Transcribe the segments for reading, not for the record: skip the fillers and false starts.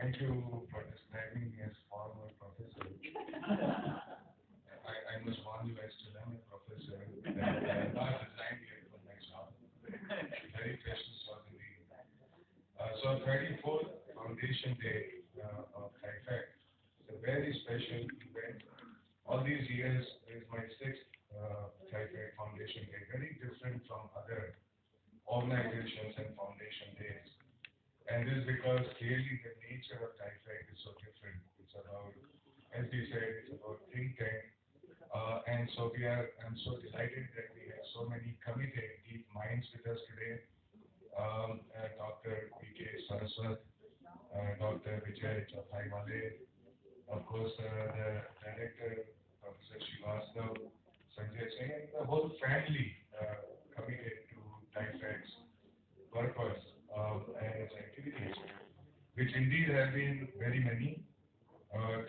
Thank you for describing me as former professor. I must warn you, I still am a professor. I'm not resigned yet from my job. Very precious was indeed. So 34th Foundation Day of TIFAC is a very special event. All these years is my sixth TIFAC Foundation Day, very different from other organizations and foundation days. And this is because clearly the nature of TIFAC is so different. It's about, as we said, it's about think tank. And so I'm so delighted that we have so many committed deep minds with us today. Dr. P.K. Saraswat, Dr. Vijay Chathai, of course, the director, Professor Srivastava, Sanjay Singh, and the whole family committed to TIFAC's purpose and its activities, which indeed have been very many.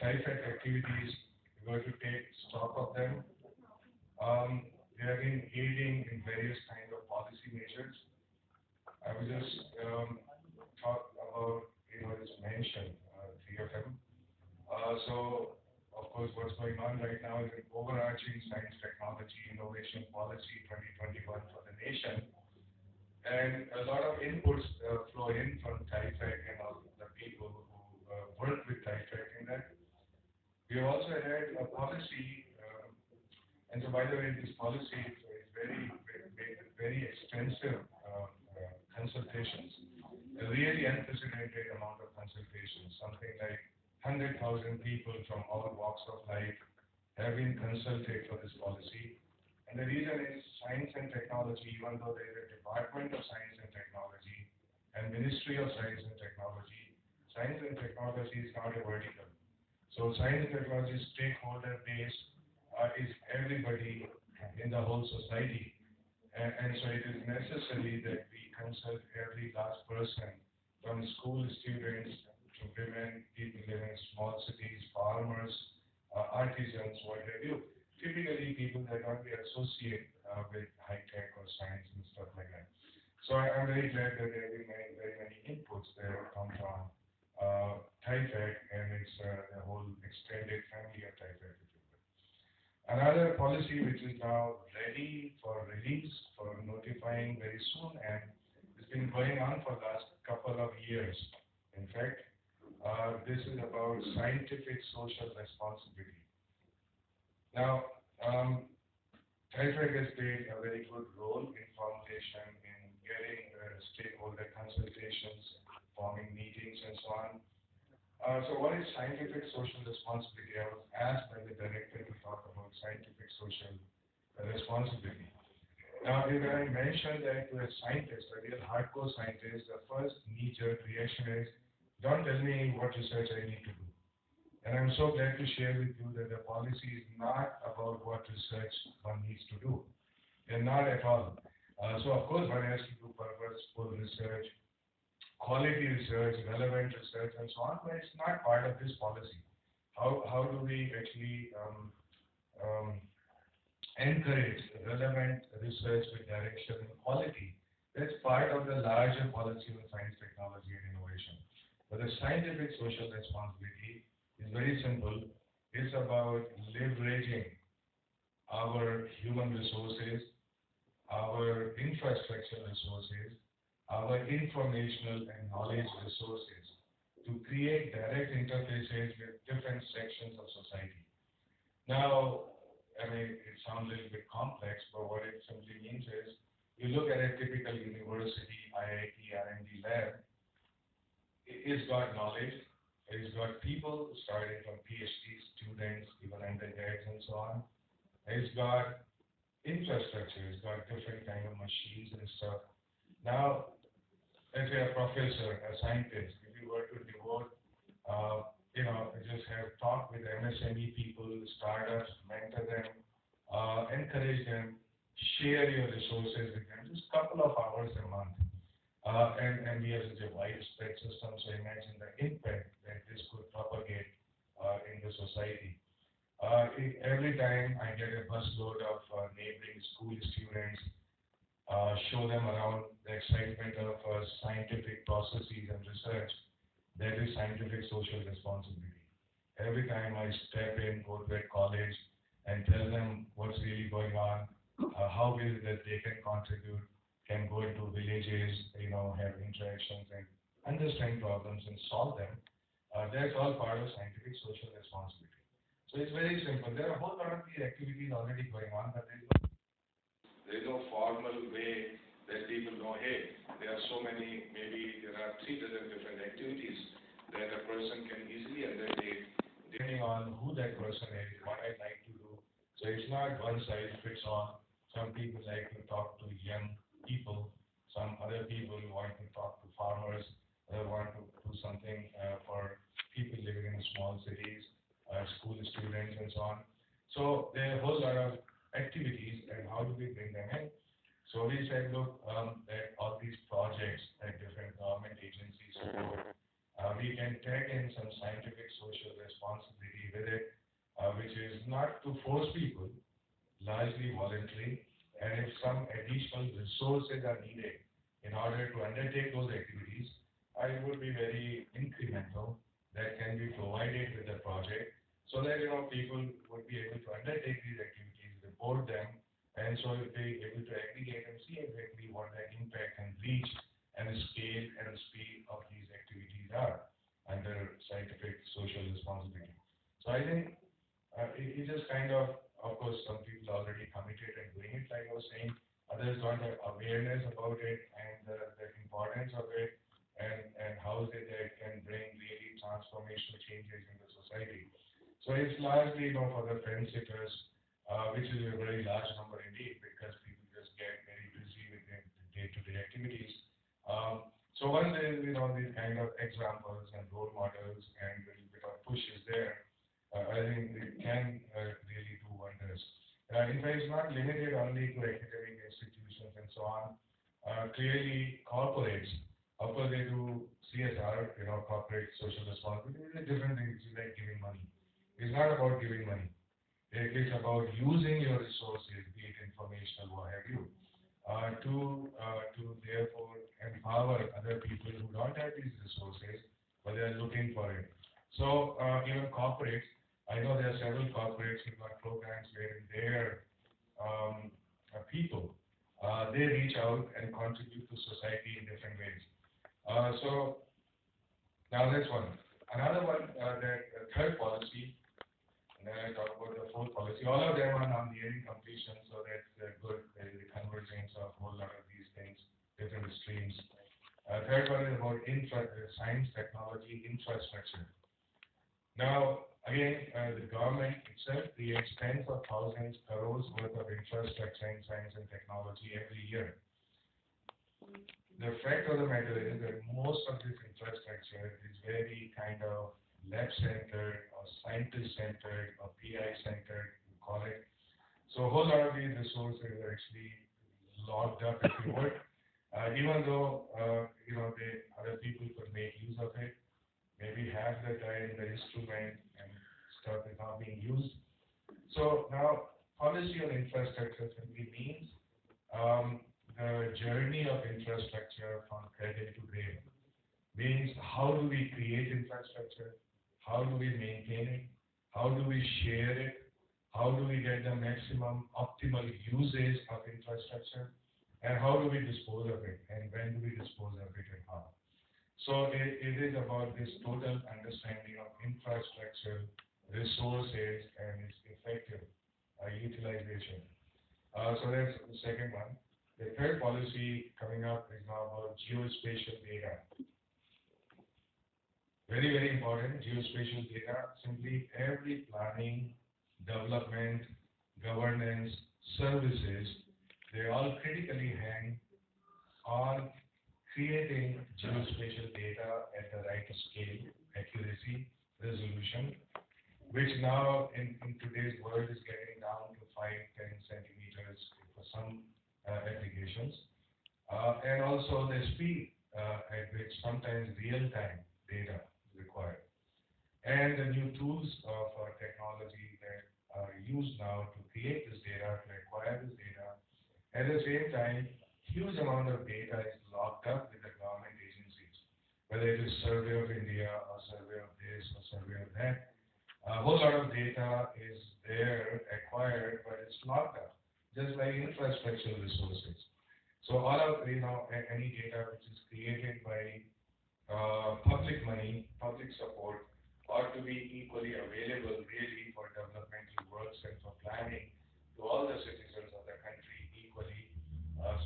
TIFAC activities, we're going to take stock of them. They have been aiding in various kinds of policy measures. I will just talk about, just mention three of them. So, of course, what's going on right now is an overarching science, technology, innovation policy 2021 for the nation. And a lot of inputs flow in from TIFAC and all the people who work with TIFAC in that. We have also had a policy, and so by the way, this policy is very extensive consultations, a really unprecedented amount of consultations, something like 100,000 people from all walks of life have been consulted for this policy. And the reason is science and technology, even though there is a Department of Science and Technology and Ministry of Science and Technology is not a vertical. So science and technology stakeholder base is everybody in the whole society. And so it is necessary that we consult every last person, from school students to women, people living in small cities, farmers, artisans, what have you. Typically people that only associate with high tech or science and stuff like that. So I'm very glad that there have been very many inputs that have come from TIFAC and its the whole extended family of TIFAC. Another policy which is now ready for release, for notifying very soon, and it's been going on for the last couple of years. In fact, this is about scientific social responsibility. Now, TIFAC has played a very good role in formulation, in getting stakeholder consultations, forming meetings, and so on. So what is scientific social responsibility? I was asked by the director to talk about scientific social responsibility. Now, when I mentioned that to a scientist, a real hardcore scientist, the first knee-jerk reaction is, don't tell me what research I need to do. And I'm so glad to share with you that the policy is not about what research one needs to do. They're not at all. So of course one has to do purposeful research, quality research, relevant research, and so on, but it's not part of this policy. How do we actually encourage relevant research with direction and quality? That's part of the larger policy on science, technology, and innovation. But the scientific social responsibility is very simple. It's about leveraging our human resources, our infrastructure resources, our informational and knowledge resources to create direct interfaces with different sections of society. Now, I mean, it sounds a little bit complex, but what it simply means is, you look at a typical university, IIT, R&D lab, it's got knowledge, it's got people starting from PhD students, even undergrads and so on. It's got infrastructure, it's got different kind of machines and stuff. Now, let's say a professor, a scientist, if you were to devote, just have talk with MSME people, startups, mentor them, encourage them, share your resources with them, just a couple of hours a month. And we have such a widespread system, so imagine the impact that this could propagate in the society. Every time I get a busload of neighboring school students, show them around the excitement of scientific processes and research, that is scientific social responsibility. Every time I step in, go to a college and tell them what's really going on, how is it that they can contribute, can go into villages, have interactions and understand problems and solve them. That's all part of scientific social responsibility. So it's very simple. There are a whole lot of these activities already going on, but there is no formal way that people know, hey, there are so many, maybe there are 3 dozen different activities that a person can easily undertake depending on who that person is, what I'd like to do. So it's not one size fits all. Some people like to talk to young people. Some other people want to talk to farmers. Other want to do something for people living in small cities, school students, and so on. So there are a whole lot of activities, and how do we bring them in? So we said, look, that all these projects that different government agencies support, we can tag in some scientific social responsibility with it, which is not to force people, largely voluntary, and if some additional resources are needed in order to undertake those activities, it would be very incremental that can be provided with the project so that people would be able to undertake these activities, report them, and so if they able to aggregate and see exactly what the impact and reach and scale and speed of these activities are under scientific social responsibility. So I think it just kind of course, some people already committed and doing it, like I was saying. Others don't have awareness about it and the importance of it and how it can bring really transformational changes in the society. So it's largely, for the fence sitters, which is a very large number indeed, because people just get very busy with their day-to-day activities. So once there is, these kind of examples and role models and a little bit of push is there, I think it can really do wonders. In fact, it's not limited only to academic institutions and so on. Clearly, corporates, of course, they do CSR, corporate social responsibility. It's a different thing. It's like giving money. It's not about giving money. It is about using your resources, be it informational, what have you, to therefore empower other people who don't have these resources, but they are looking for it. So even corporates, I know there are several corporates who got programs where their people, they reach out and contribute to society in different ways. So now that's one. Another one, the third policy, and then I talk about the fourth policy. All of them are now nearing completion, so that's good. There is a convergence of a whole lot of these things, different streams. Third one is about science, technology, infrastructure. Now, again, the government itself creates tens of thousands crores worth of infrastructure in science and technology every year. The fact of the matter is that most of this infrastructure is very kind of lab-centered or scientist-centered or PI-centered, you call it. So a whole lot of these resources are actually locked up, if you would. Even though, the other people could make use of it, maybe half the time the instrument and stuff is not being used. So now, policy on infrastructure simply means the journey of infrastructure from cradle to grave. Means how do we create infrastructure? How do we maintain it? How do we share it? How do we get the maximum optimal usage of infrastructure? And how do we dispose of it? And when do we dispose of it and how? So it is about this total understanding of infrastructure, resources, and its effective utilization. So that's the second one. The third policy coming up is now about geospatial data. Very, very important, geospatial data. Simply every planning, development, governance, services, they all critically hang on creating geospatial data at the right scale, accuracy, resolution, which now in today's world is getting down to 5-10 centimeters for some applications. And also the speed at which sometimes real-time data is required. And the new tools of technology that are used now to create this data, to acquire this data. At the same time, huge amount of data is locked up with the government agencies. whether it is survey of India or survey of this or survey of that. A whole lot of data is there acquired, but it's locked up, just like infrastructural resources. So all of any data which is created by public money, public support, ought to be equally available really for developmental works and for planning to all the citizens of the country equally,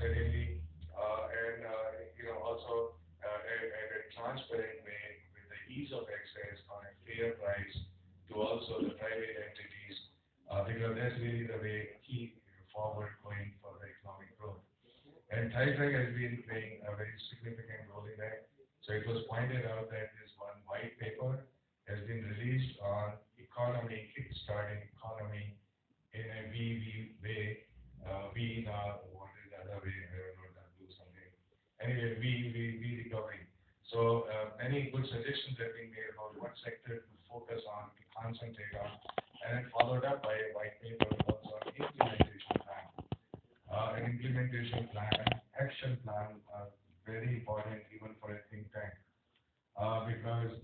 certainly, and also at a transparent way with the ease of access on a fair price to also the private entities, because that's really the way key forward going for the economic growth. And TIFAC has been playing a very significant role in that. So it was pointed out that this one white paper has been released on economy, kickstarting economy in a way. We now, what is the other way? I don't know, do something. Anyway, we recovery. So many good suggestions have been made about what sector to focus on, to concentrate on, and then followed up by a white paper also on implementation plan. An implementation plan, action plan are very important even for a think tank, because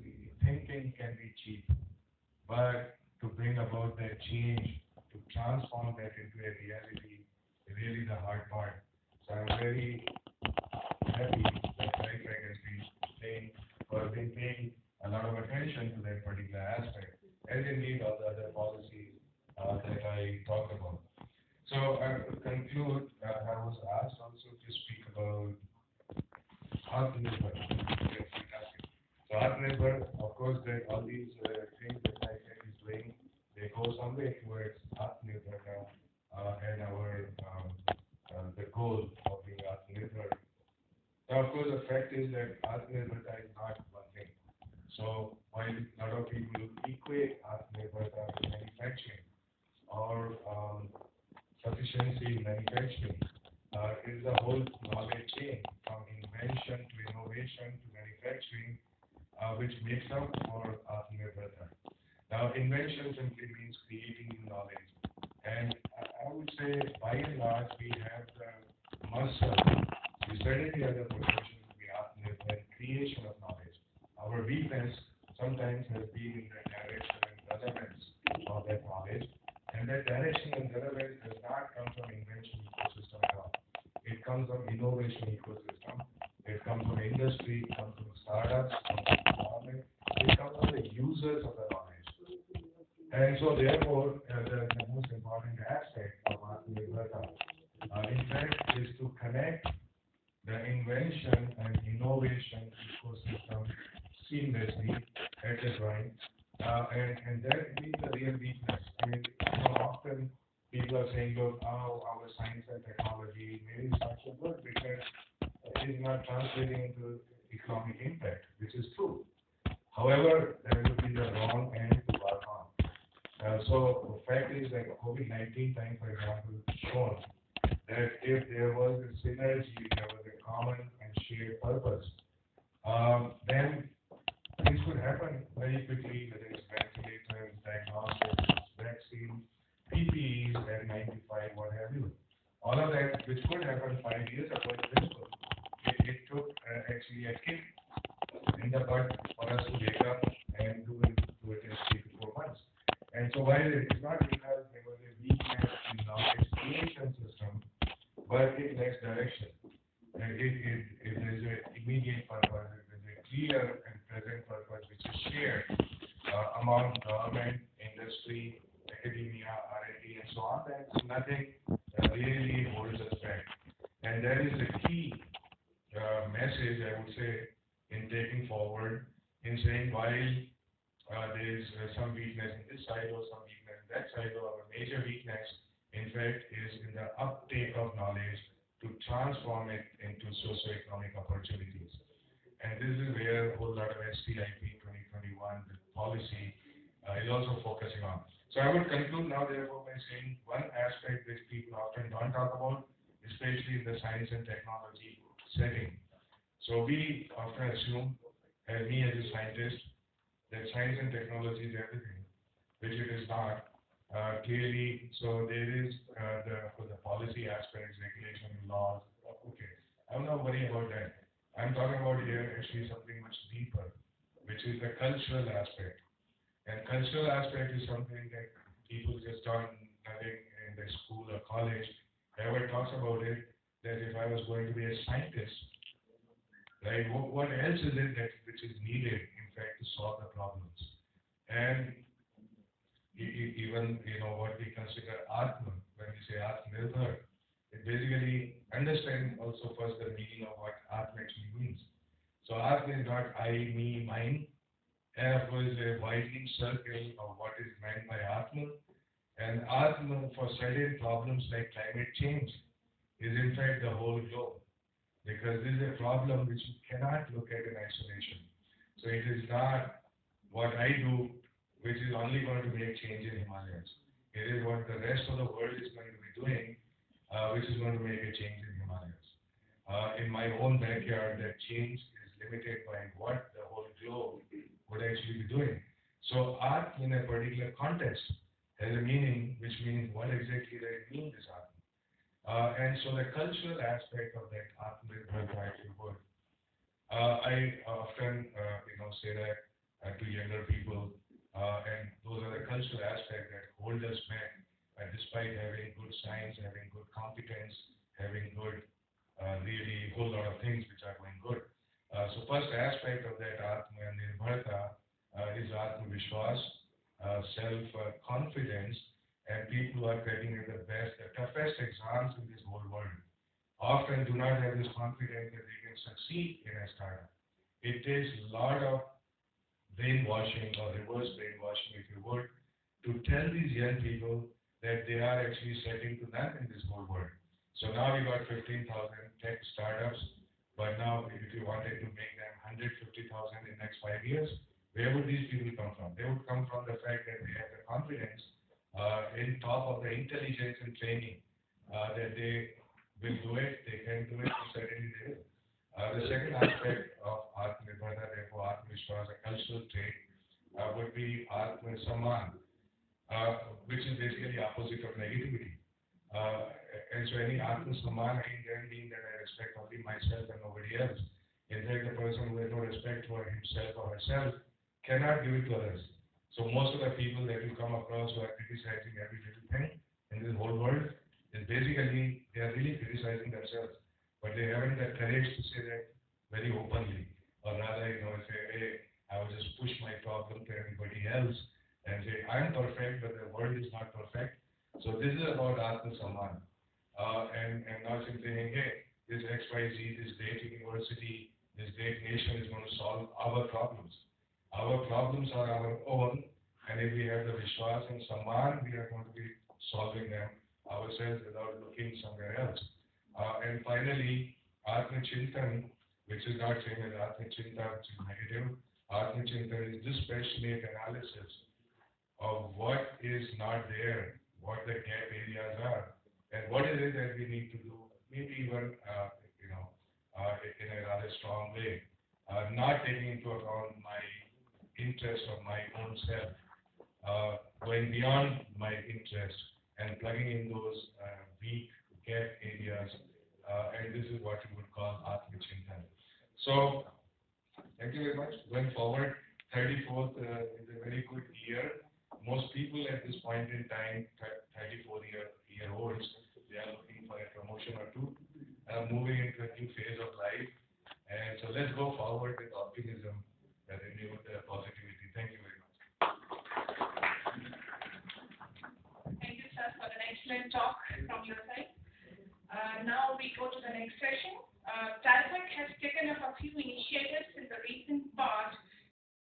thinking can be cheap, but to bring about that change, to transform that into a reality, is really the hard part. So I'm very happy that TIFAC has been paying a lot of attention to that particular aspect, as indeed all the other policies that I talked about. So to conclude, I was asked also to speak about Atmanirbhar. Yes, fantastic. So Atmanirbhar, of course, that all these things that TIFAC is doing, they go some way towards Atmanirbhar and our the goal of being Atmanirbhar. Now, of course, the fact is that Atmanirbhar is not one thing. So while a lot of people equate Atmanirbhar with manufacturing or sufficiency in manufacturing, is the whole knowledge chain from invention to innovation to manufacturing, which makes up for Atmanirbharta. Now, invention simply means creating new knowledge, and I would say by and large we have the muscle. We certainly have the potential to be Atmanirbhar in creation of knowledge. Our weakness sometimes has been in the direction and relevance of that knowledge. And that direction and relevance does not come from invention ecosystem at all. It comes from innovation ecosystem. It comes from industry. It comes from startups. It comes from government. It comes from the users of the knowledge. And so, therefore, the most important aspect of Atmanirbharta, in fact, is to connect the invention and innovation ecosystem seamlessly at a time. And that is the real weakness. I mean, often people are saying, look, oh, our science and technology maybe is not so good because it is not translating into economic impact, which is true. However, that would be the wrong end to work on. So the fact is that COVID-19 time, for example, shown that if there was a synergy, there was a common and shared purpose, then things could happen very quickly, whether it's ventilators, diagnostics, vaccines, PPEs at 95, what have you. All of that, which could happen 5 years ago, is visible. It took actually a kick in the butt for us to wake up and do it in 3 to 4 months. And so while it is not because there was a weakness in knowledge creation system, but it lacks direction. And if there is an immediate purpose, if there is a clear and present purpose which is shared among government, industry, academia, R&D, and so on, then nothing really holds us back. And that is the key message, I would say, in taking forward, in saying while there is some weakness in this side or some weakness in that side, or our major weakness, in fact, is in the uptake of knowledge to transform it into socio-economic opportunities. And this is where a whole lot of STIP 2021 policy is also focusing on. So I would conclude now, therefore, by saying one aspect which people often don't talk about, especially in the science and technology setting. So we often assume, and me as a scientist, that science and technology is everything, which it is not. Clearly, so there is the policy aspects, regulation, laws. Okay, I'm not worried about that. I'm talking about here actually something much deeper, which is the cultural aspect. And cultural aspect is something that people just don't, nothing in the school or college ever talks about it, that if I was going to be a scientist, right, what else is it that which is needed, in fact, to solve the problems? And even, what we consider Atma, when we say Atmanirbhar, it basically understand also first the meaning of what Atma actually means. So Atma is not I, me, mine, and of course a widening circle of what is meant by Atma. And Atma for certain problems like climate change is in fact the whole globe, because this is a problem which you cannot look at in isolation. So it is not what I do which is only going to make change in Himalayas. It is what the rest of the world is going to be doing, which is going to make a change in Himalayas. In my own backyard, that change is limited by what the whole globe would actually be doing. So art in a particular context has a meaning, which means what exactly that it means is art. And so the cultural aspect of that art is actually good. I often, say that to younger people, and those are the cultural aspects that hold us back, despite having good science, having good competence, having good, really whole lot of things which are going good. So first aspect of that Atma and Nirbharta is Atma Vishwas, self-confidence, and people who are cracking the best, the toughest exams in this whole world often do not have this confidence that they can succeed in a startup. It takes a lot of brainwashing or reverse brainwashing, if you would, to tell these young people that they are actually second to none in this whole world. So now we got 15,000 tech startups, but now if you wanted to make them 150,000 in the next 5 years, where would these people come from? They would come from the fact that they have the confidence in top of the intelligence and training that they will do it, they can do it, and certainly they will. The second aspect of Atmanirbharta, therefore Atmavishwas, a cultural trait, would be Atmasamman, which is basically opposite of negativity. And so any Atmasamman can mean that I respect only myself and nobody else. In fact, the person who has no respect for himself or herself cannot give it to others. So most of the people that you come across who are criticizing every little thing in this whole world is basically, they are really criticizing themselves. But they haven't the courage to say that very openly. Or rather, say, hey, I will just push my problem to everybody else and say, I'm perfect, but the world is not perfect. So this is about Atma Samman. And not simply saying, hey, this XYZ, this great university, this great nation is going to solve our problems. Our problems are our own, and if we have the Vishwas and Samman, we are going to be solving them ourselves without looking somewhere else. And finally, Atma Chintan, which is not same as Atma Chinta, which is negative. Atma Chintan is dispassionate analysis of what is not there, what the gap areas are, and what is it that we need to do, maybe even, in a rather strong way, not taking into account my interest of my own self, going beyond my interest and plugging in those weak gap areas, and this is what you would call Atma Chintan. So, thank you very much. Going forward, 34th is a very good year. Most people at this point in time, 34-year-olds, they are looking for a promotion or two, moving into a new phase of life. And so let's go forward with optimism and renewed positivity. Thank you very much. Thank you, sir, for an excellent talk from your side. Now we go to the next session. TIFAC has taken up a few initiatives